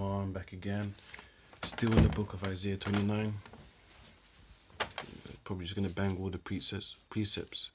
on back again. Still in the book of Isaiah 29. Probably just gonna bang all the precepts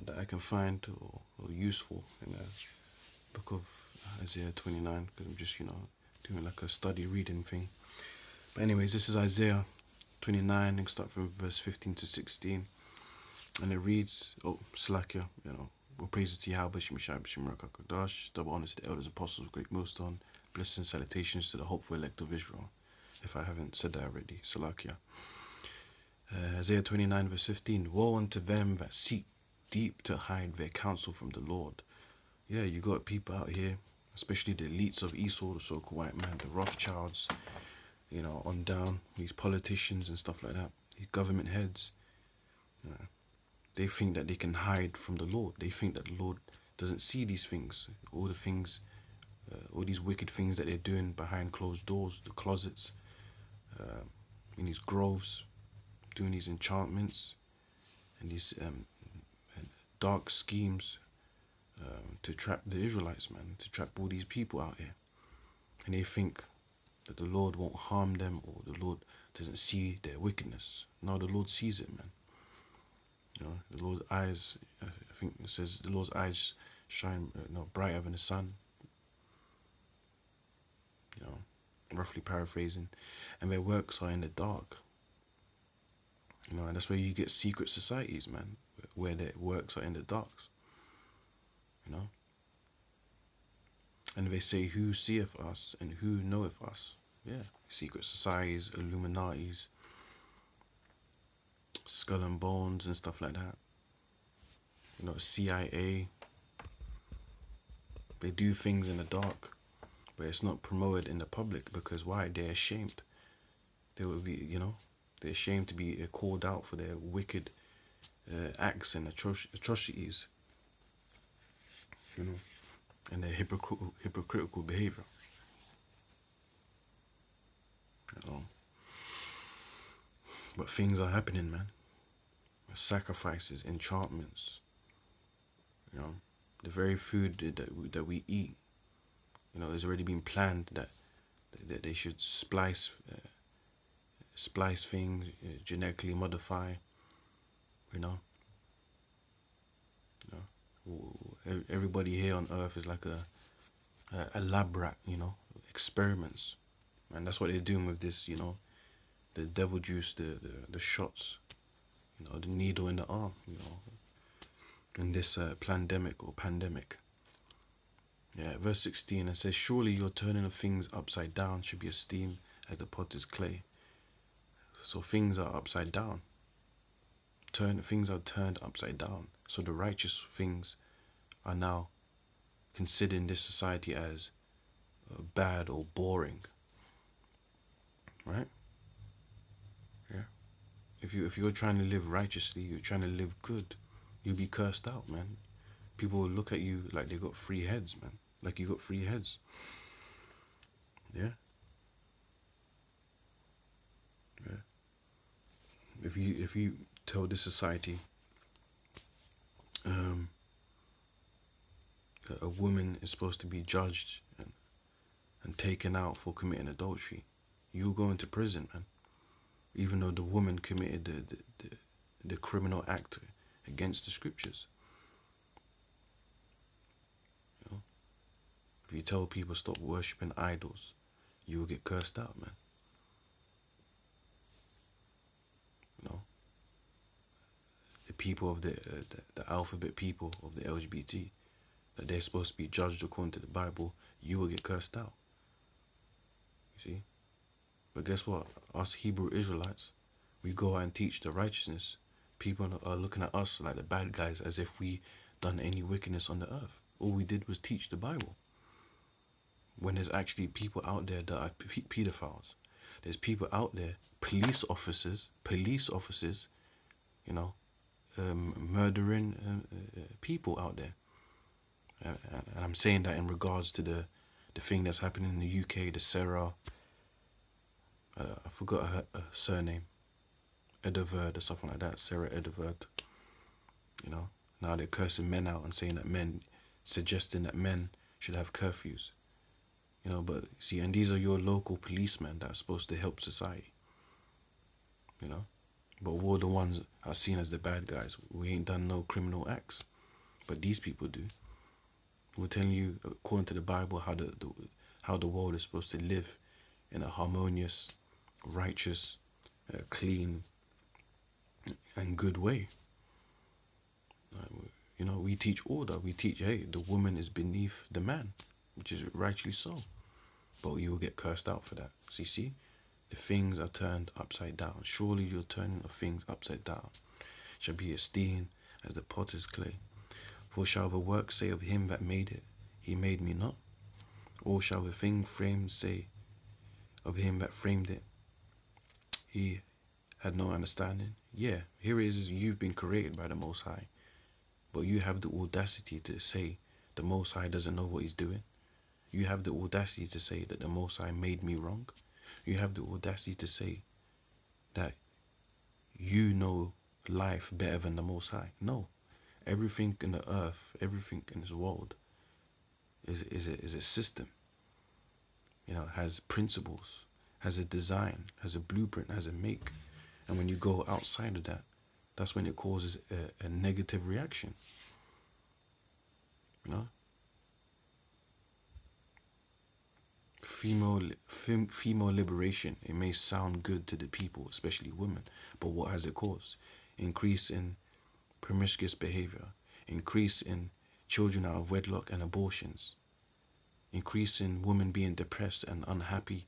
that I can find or useful in the book of Isaiah 29, because I'm just doing like a study reading thing. But anyways, this is Isaiah 29, and start from verse 15 to 16, and it reads, Salakia, all praises to Yahweh, Shemashai, B'Shem Rakakadash, double honors to the elders, apostles of Great Millstone, blessings and salutations to the hopeful elect of Israel, if I haven't said that already, Salakia. Isaiah 29 verse 15, woe unto them that seek deep to hide their counsel from the Lord. Yeah, you got people out here, especially the elites of Esau, the so-called white man, the Rothschilds, on down, these politicians and stuff like that, these government heads. They think that they can hide from the Lord. They think that the Lord doesn't see these things, all the things, all these wicked things that they're doing behind closed doors, the closets, in these groves, doing these enchantments and these dark schemes to trap the Israelites, man, to trap all these people out here. And they think that the Lord won't harm them, or the Lord doesn't see their wickedness. No, the Lord sees it, man. The Lord's eyes, I think it says, the Lord's eyes shine brighter than the sun. Roughly paraphrasing. And their works are in the dark. And that's where you get secret societies, man, where their works are in the darks. And they say, who seeth us and who knoweth us? Yeah, secret societies, Illuminatis, Skull and Bones and stuff like that. CIA. They do things in the dark, but it's not promoted in the public, because why? They're ashamed. They would be, they're ashamed to be called out for their wicked acts and atrocities, and their hypocritical behavior. But things are happening, man. Sacrifices, enchantments. The very food that we eat, has already been planned that they should splice things, genetically modify. Everybody here on Earth is like a lab rat, experiments, and that's what they're doing with this, the devil juice, the shots, the needle in the arm, in this pandemic. Yeah, verse 16, it says, surely your turning of things upside down should be esteemed as the potter's clay. So things are upside down. Things are turned upside down. So the righteous things are now considered in this society as bad or boring. Right? Yeah. If you're trying to live righteously, you're trying to live good, you'll be cursed out, man. People will look at you like they got 3 heads, man. Like you got 3 heads. Yeah. Yeah. If you tell this society that a woman is supposed to be judged and taken out for committing adultery, you'll go into prison, man. Even though the woman committed the criminal act against the scriptures. If you tell people stop worshipping idols, you will get cursed out, man. The people of the alphabet people of the LGBT, that they're supposed to be judged according to the Bible, you will get cursed out. You see? But guess what? Us Hebrew Israelites, we go out and teach the righteousness. People are looking at us like the bad guys, as if we done any wickedness on the earth. All we did was teach the Bible. When there's actually people out there that are pedophiles. There's people out there, police officers, murdering people out there. And I'm saying that in regards to the thing that's happening in the UK, the Sarah, I forgot her surname, Edeverd or something like that, Sarah Edeverd. Now they're cursing men out and saying that suggesting that men should have curfews. But see, and these are your local policemen that are supposed to help society. You know, but we're the ones are seen as the bad guys. We ain't done no criminal acts, but these people do. We're telling you, according to the Bible, how the world is supposed to live in a harmonious, righteous, clean, and good way. We teach order. We teach, hey, the woman is beneath the man, which is rightly so. But you will get cursed out for that. So you see, the things are turned upside down. Surely your turning of things upside down shall be esteemed as the potter's clay. For shall the work say of him that made it, he made me not? Or shall the thing framed say of him that framed it, he had no understanding? Yeah, here it is, you've been created by the Most High. But you have the audacity to say the Most High doesn't know what he's doing. You have the audacity to say that the Most High made me wrong. You have the audacity to say that you know life better than the Most High. No. Everything in the earth, everything in this world is a system. Has principles, has a design, has a blueprint, has a make. And when you go outside of that, that's when it causes a negative reaction. Female liberation, it may sound good to the people, especially women, but what has it caused? Increase in promiscuous behavior, increase in children out of wedlock and abortions, increase in women being depressed and unhappy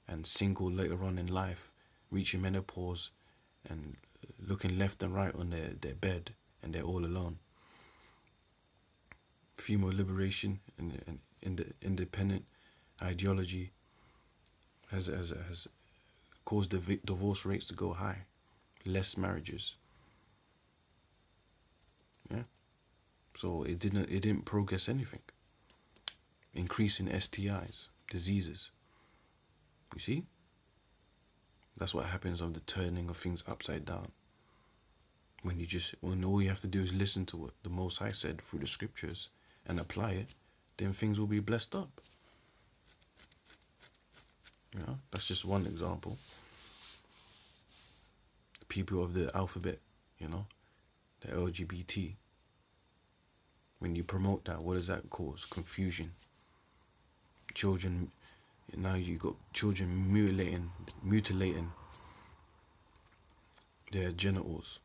and single later on in life, reaching menopause and looking left and right on their bed and they're all alone. Female liberation and the independent ideology has caused the divorce rates to go high, less marriages. Yeah, so it didn't progress anything. Increase in STIs, diseases. You see, that's what happens on the turning of things upside down. When all you have to do is listen to what the Most High said through the scriptures and apply it, then things will be blessed up. That's just one example. People of the alphabet, the LGBT. When you promote that, what does that cause? Confusion. Children, now you got children mutilating their genitals.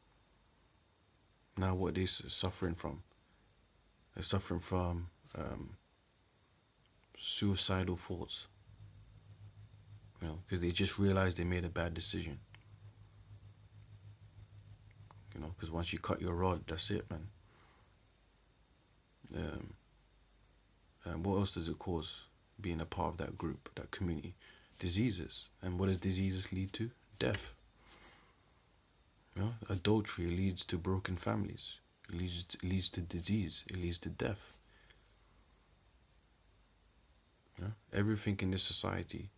Now what they're suffering from? They're suffering from suicidal thoughts. Because they just realized they made a bad decision. Because once you cut your rod, that's it, man. What else does it cause? Being a part of that group, that community. Diseases. And what does diseases lead to? Death. Adultery leads to broken families. It leads to disease. It leads to death. Everything in this society,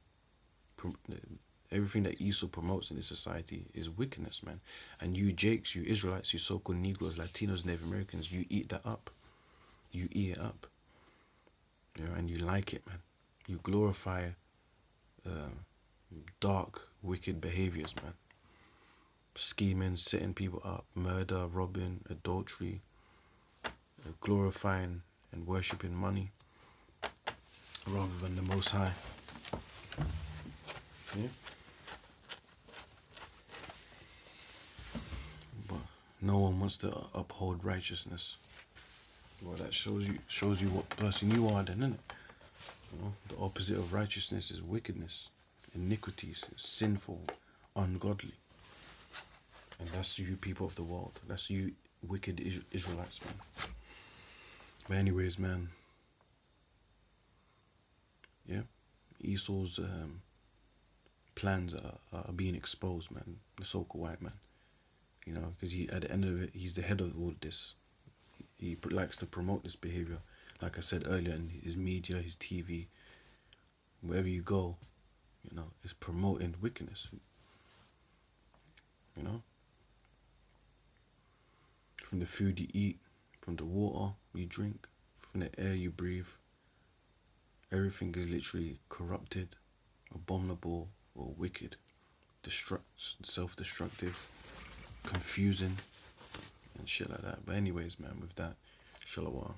everything that Esau promotes in this society is wickedness, man. And you Jakes, you Israelites, you so-called Negroes, Latinos, Native Americans, you eat that up. You eat it up. And you like it, man. You glorify dark, wicked behaviors, man. Scheming, setting people up, murder, robbing, adultery, glorifying and worshipping money rather than the Most High. Yeah. But no one wants to uphold righteousness. Well, that shows you what person you are then, isn't it? The opposite of righteousness is wickedness, iniquities, sinful, ungodly. And that's you people of the world. That's you wicked Israelites, man. But anyways, man. Yeah. Esau's plans are being exposed, man. The so-called white man. Because at the end of it, he's the head of all this. He likes to promote this behavior. Like I said earlier, in his media, his TV, wherever you go, it's promoting wickedness. From the food you eat, from the water you drink, from the air you breathe, Everything is literally corrupted, abominable, or wicked, self-destructive, confusing, and shit like that. But anyways, man, with that, shalom.